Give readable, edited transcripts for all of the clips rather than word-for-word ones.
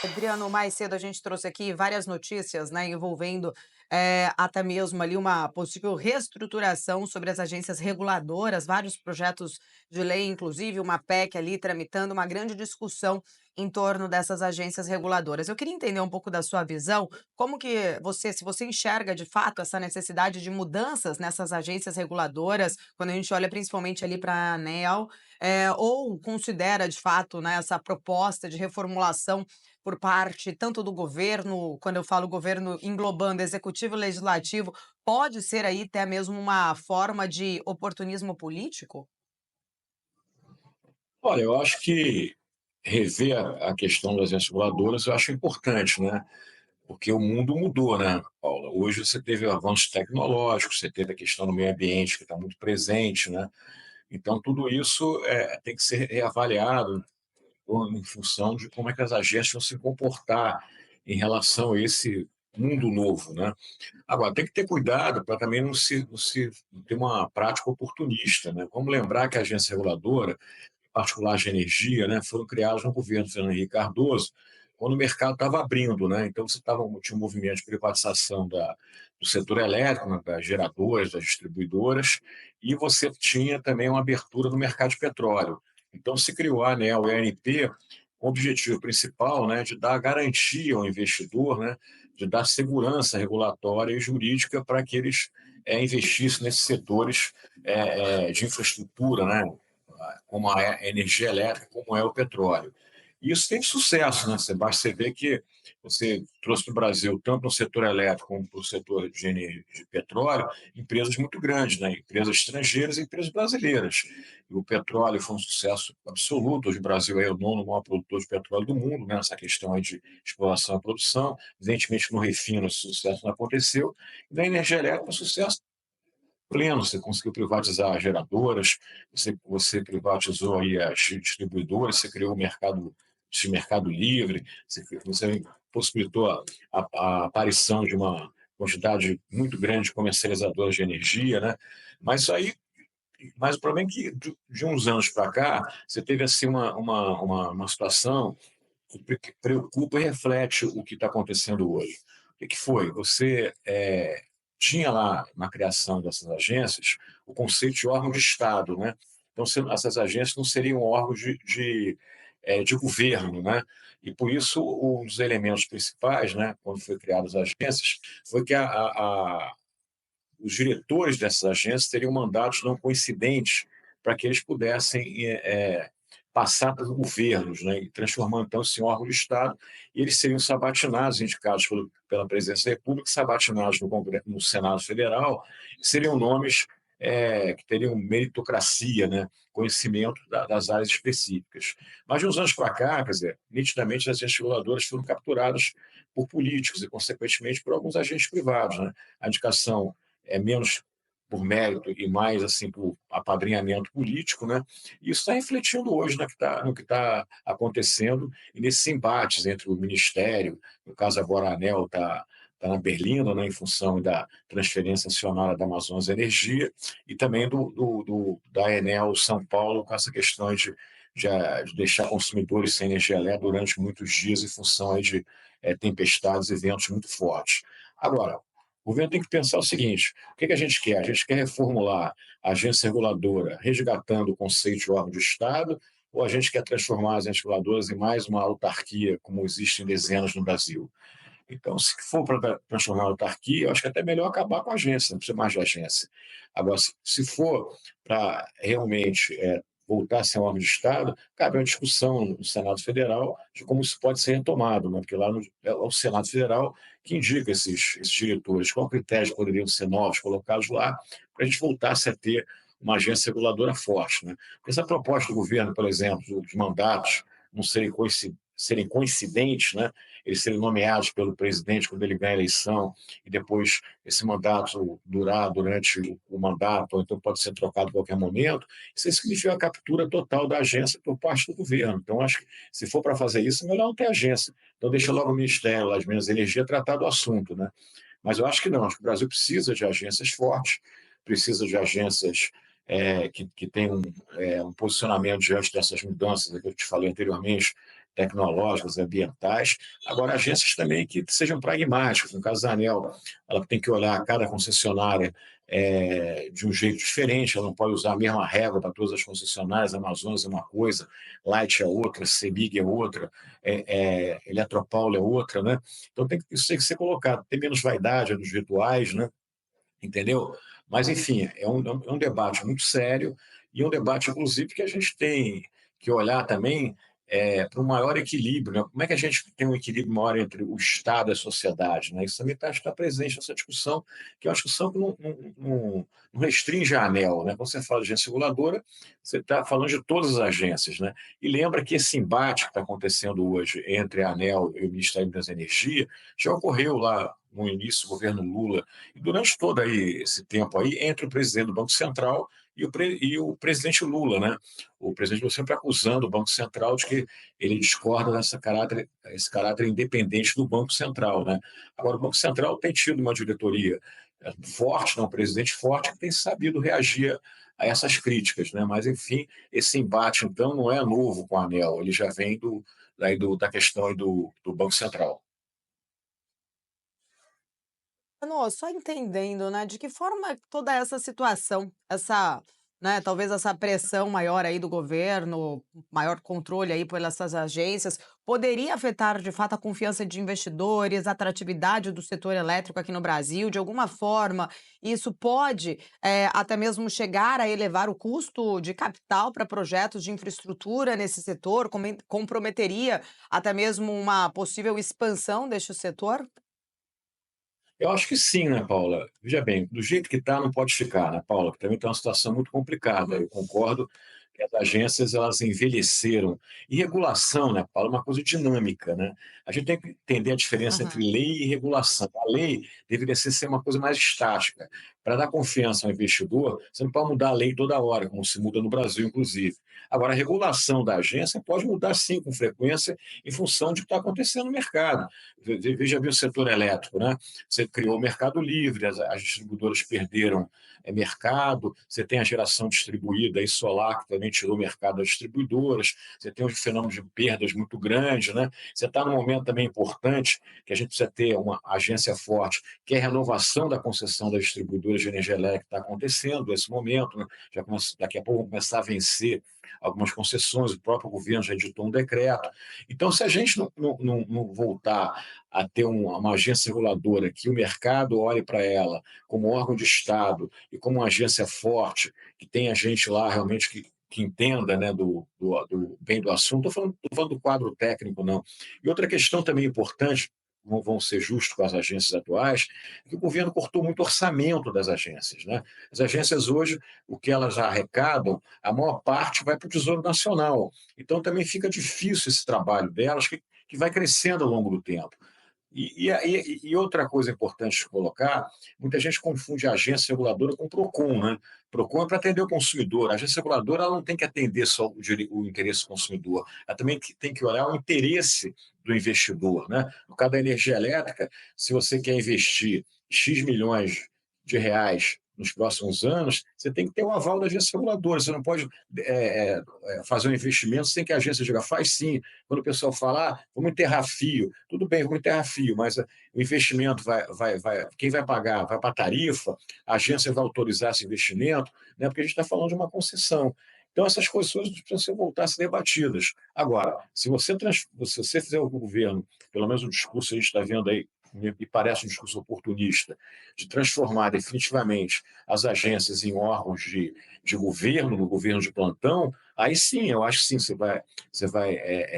Adriano, mais cedo a gente trouxe aqui várias notícias, né, envolvendo até mesmo ali uma possível reestruturação sobre as agências reguladoras, vários projetos de lei, inclusive uma PEC ali tramitando, uma grande discussão em torno dessas agências reguladoras. Eu queria entender um pouco da sua visão, como que você, se você enxerga de fato essa necessidade de mudanças nessas agências reguladoras, quando a gente olha principalmente ali para a ANEEL, ou considera de fato, né, essa proposta de reformulação por parte tanto do governo, quando eu falo governo englobando executivo e legislativo, pode ser aí até mesmo uma forma de oportunismo político? Olha, eu acho que rever a questão das agências reguladoras eu acho importante, né? Porque o mundo mudou, né, Paula? Hoje você teve avanços tecnológicos, você teve a questão do meio ambiente que está muito presente, né? Então, tudo isso tem que ser reavaliado em função de como é que as agências vão se comportar em relação a esse mundo novo, né? Agora, tem que ter cuidado para também não se ter uma prática oportunista, né? Vamos lembrar que a agência reguladora particulares de energia, né, foram criados no governo Fernando Henrique Cardoso, quando o mercado estava abrindo, né? Então tinha um movimento de privatização do setor elétrico, né, das geradoras, das distribuidoras, e você tinha também uma abertura no mercado de petróleo. Então se criou a ANEEL e a ANP com o objetivo principal, né, de dar garantia ao investidor, né, de dar segurança regulatória e jurídica para que eles investissem nesses setores de infraestrutura, né, como a energia elétrica, como é o petróleo. E isso tem sucesso, né? Você vê que você trouxe para o Brasil, tanto no setor elétrico como no setor de petróleo, empresas muito grandes, né? Empresas estrangeiras e empresas brasileiras. E o petróleo foi um sucesso absoluto. Hoje o Brasil é o nono maior produtor de petróleo do mundo, né? Essa questão aí de exploração e produção. Evidentemente, no refino esse sucesso não aconteceu. E na energia elétrica, o sucesso pleno, você conseguiu privatizar geradoras, você privatizou aí as distribuidoras, você criou o mercado, esse mercado livre, você possibilitou a aparição de uma quantidade muito grande de comercializadoras de energia, né? Mas isso aí, mas o problema é que de uns anos para cá, você teve assim uma situação que preocupa e reflete o que está acontecendo hoje. O que foi? Você tinha lá na criação dessas agências o conceito de órgão de Estado, né? Então, essas agências não seriam órgãos de governo, né? E por isso um dos elementos principais, né, quando foi criadas as agências, foi que os diretores dessas agências teriam mandatos não coincidentes para que eles pudessem passar por governos, né, e transformando então isso em órgão de Estado, e eles seriam sabatinados, indicados pela Presidência da República, sabatinados no Senado Federal, seriam nomes que teriam meritocracia, né, conhecimento das áreas específicas. Mas de uns anos para cá, quer dizer, nitidamente as agências reguladoras foram capturadas por políticos e, consequentemente, por alguns agentes privados, né? A indicação é menos por mérito e mais assim por apadrinhamento político, né? E isso está refletindo hoje no que está acontecendo e nesses embates entre o Ministério, no caso agora a ANEEL está na Berlinda, né, em função da transferência acionária da Amazonas Energia, e também da Enel São Paulo, com essa questão de deixar consumidores sem energia elétrica durante muitos dias em função aí de tempestades e ventos muito fortes. Agora, o governo tem que pensar o seguinte: o que a gente quer? A gente quer reformular a agência reguladora, resgatando o conceito de órgão de Estado, ou a gente quer transformar as agências reguladoras em mais uma autarquia, como existem dezenas no Brasil? Então, se for para transformar a autarquia, eu acho que é até melhor acabar com a agência, não precisa mais de agência. Agora, se for para realmente voltar a ser um órgão de Estado, cabe uma discussão no Senado Federal de como isso pode ser retomado, né? Porque lá é o Senado Federal que indica esses diretores, qual critérios poderiam ser novos colocados lá, para a gente voltasse a ter uma agência reguladora forte. Né? Porque essa proposta do governo, por exemplo, de mandatos não serem coincidentes, né? Eles serem nomeados pelo presidente quando ele ganha a eleição e depois esse mandato durar durante o mandato, ou então pode ser trocado a qualquer momento, isso significa a captura total da agência por parte do governo. Então, acho que se for para fazer isso, é melhor não ter agência. Então, deixa logo o Ministério, lá, as Minas e Energia, tratar do assunto. Né? Mas eu acho que não, acho que o Brasil precisa de agências fortes, precisa de agências que tenham um posicionamento diante dessas mudanças que eu te falei anteriormente, tecnológicas, ambientais. Agora, agências também que sejam pragmáticas. No caso da ANEEL, ela tem que olhar cada concessionária de um jeito diferente, ela não pode usar a mesma regra para todas as concessionárias. A Amazonas é uma coisa, Light é outra, CEMIG é outra, Eletropaulo é outra, né? Então isso tem que ser colocado, tem menos vaidade nos rituais, né? Entendeu? Mas, enfim, é um debate muito sério e um debate, inclusive, que a gente tem que olhar também para um maior equilíbrio, né? Como é que a gente tem um equilíbrio maior entre o Estado e a sociedade, né? Isso também está presente nessa discussão, que é uma discussão que não restringe a ANEEL, né? Quando você fala de agência reguladora, você está falando de todas as agências, né? E lembra que esse embate que está acontecendo hoje entre a ANEEL e o Ministério das Energias já ocorreu lá no início do governo Lula, e durante todo aí esse tempo aí, entre o presidente do Banco Central e o presidente Lula, né? O presidente Lula sempre acusando o Banco Central de que ele discorda esse caráter independente do Banco Central, né? Agora, o Banco Central tem tido uma diretoria forte, né? Um presidente forte que tem sabido reagir a essas críticas, né? Mas, enfim, esse embate, então, não é novo com a ANEEL, ele já vem da questão aí do Banco Central. Mano, só entendendo, né, de que forma toda essa situação, essa, né, talvez essa pressão maior aí do governo, maior controle aí por essas agências, poderia afetar de fato a confiança de investidores, a atratividade do setor elétrico aqui no Brasil, de alguma forma, isso pode até mesmo chegar a elevar o custo de capital para projetos de infraestrutura nesse setor, comprometeria até mesmo uma possível expansão deste setor? Eu acho que sim, né, Paula? Veja bem, do jeito que está, não pode ficar, né, Paula? Que também está uma situação muito complicada. Eu concordo que as agências elas envelheceram. E regulação, né, Paula, é uma coisa dinâmica, né? A gente tem que entender a diferença entre Aham. lei e regulação. A lei deveria ser uma coisa mais estática. Para dar confiança ao investidor, você não pode mudar a lei toda hora, como se muda no Brasil, inclusive. Agora, a regulação da agência pode mudar, sim, com frequência, em função de o que está acontecendo no mercado. Veja bem o setor elétrico, né? Você criou o mercado livre, as distribuidoras perderam mercado, você tem a geração distribuída e solar, que também tirou o mercado das distribuidoras, você tem um fenômeno de perdas muito grande, né? Você está num momento também importante que a gente precisa ter uma agência forte, que é a renovação da concessão das distribuidoras de energia elétrica que está acontecendo nesse momento, né? Daqui a pouco vão começar a vencer algumas concessões, o próprio governo já editou um decreto. Então, se a gente não voltar a ter uma agência reguladora que o mercado olhe para ela como órgão de Estado e como uma agência forte, que tenha gente lá realmente que entenda, né, bem do assunto. Estou falando do quadro técnico, não. E outra questão também importante, vão ser justos com as agências atuais, é que o governo cortou muito orçamento das agências, né? As agências hoje, o que elas arrecadam, a maior parte vai para o Tesouro Nacional. Então também fica difícil esse trabalho delas, que vai crescendo ao longo do tempo. E outra coisa importante de colocar, muita gente confunde a agência reguladora com o PROCON, né? PROCON é para atender o consumidor. A agência reguladora ela não tem que atender só o interesse do consumidor, ela também tem que olhar o interesse do investidor, né? No caso da energia elétrica, se você quer investir X milhões de reais nos próximos anos, você tem que ter o aval da agência reguladora. Você não pode fazer um investimento sem que a agência diga, faz sim. Quando o pessoal fala, vamos enterrar fio, tudo bem, vamos enterrar fio, mas o investimento quem vai pagar? Vai para a tarifa, a agência vai autorizar esse investimento, né? Porque a gente está falando de uma concessão. Então, essas coisas precisam voltar a ser debatidas. Agora, se você fizer o governo, pelo menos o discurso que a gente está vendo aí, me parece um discurso oportunista, de transformar definitivamente as agências em órgãos de governo, no governo de plantão, aí sim, eu acho que sim, você vai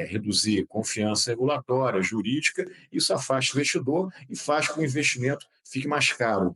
reduzir confiança regulatória, jurídica, isso afasta o investidor e faz com que o investimento fique mais caro.